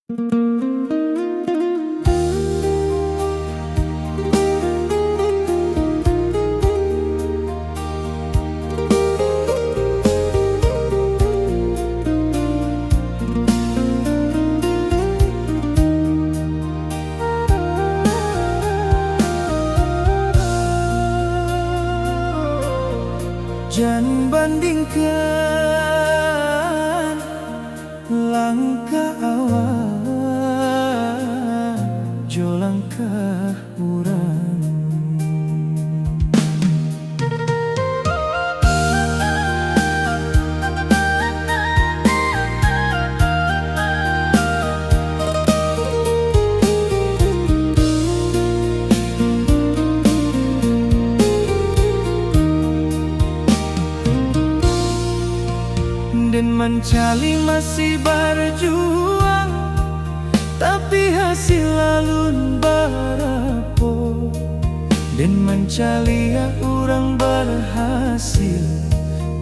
Jangan bandingkan langkah awal jo langkah urang. Dan mencari masih berjuang, tapi hasil alun barapo. Dan mencari orang berhasil,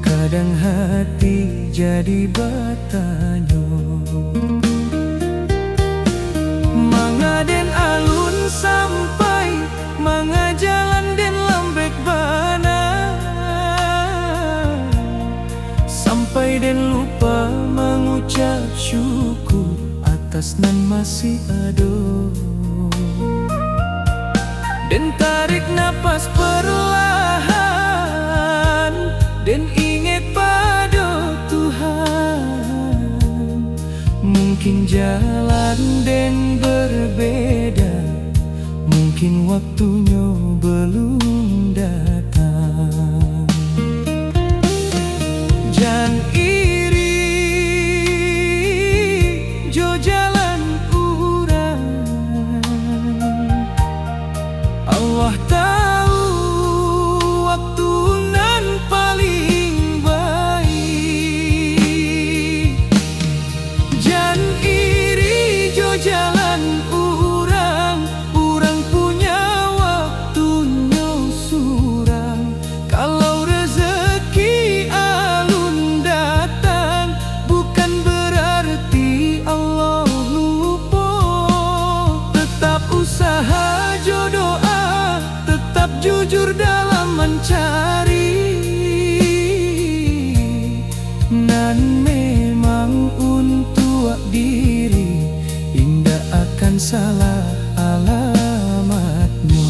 kadang hati jadi bertanya. Manga den alun sampai, manga jalan den lembek bana, sampai dan lupa mengucap syukur atas nan masih ada. Dan tarik napas perlahan, dan ingat pada Tuhan. Mungkin jalan dan berbeda, mungkin waktunya belum datang. Jangan iri jo jalan urang. Allah tahu waktu nan paling baik. Jangan iri jo jalan urang. Urang punya waktunya surang. Kalau rezeki usaha jo doa, tetap jujur dalam mencari. Nan memang untuk diri, indah akan salah alamatnya.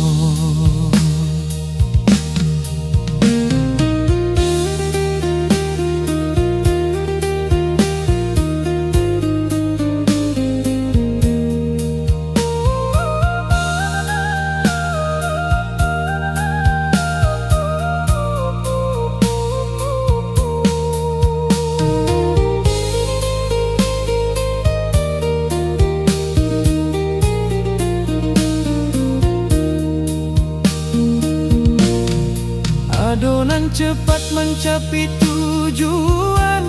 Adonan cepat mencapai tujuan,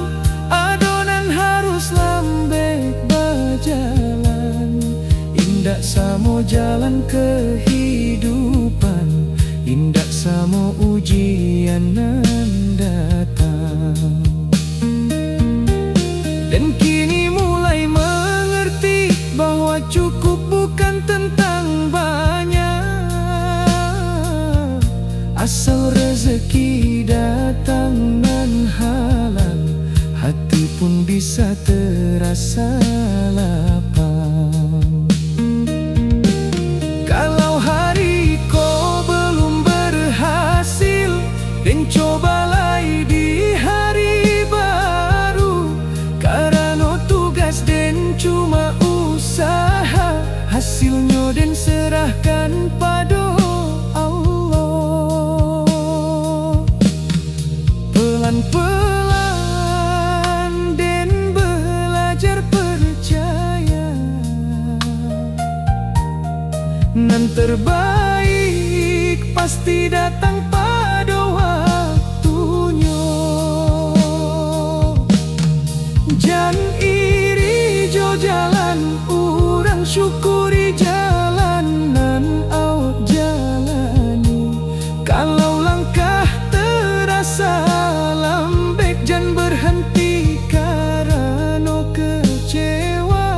adonan harus lambat berjalan. Indah samo jalan kehidupan, indah samo ujian nan datang. Dan kini mulai mengerti bahwa cukup bukan tentang banyak, asal rezeki datang nan halal, hati pun bisa terasa lapang. Kalau hari kau belum berhasil, dan cobalah di hari baru. Karena tugas dan cuma usaha, hasilnya dan serahkan pada pelan-pelan dan belajar percaya. Nan terbaik pasti datang pada waktunya. Jangan iri jo jalan urang, syukuri jalan nan awak jalani. Kalau langkah terasa lembek, jangan berhenti karena kecewa.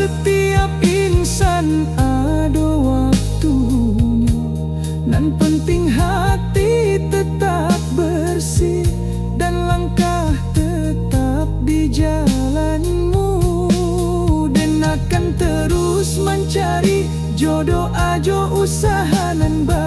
setiap insan ada waktunya, nan penting hati tetap bersih dan langkah tetap di jalanmu. Dan akan terus mencari jodoh ajo usaha nan baik.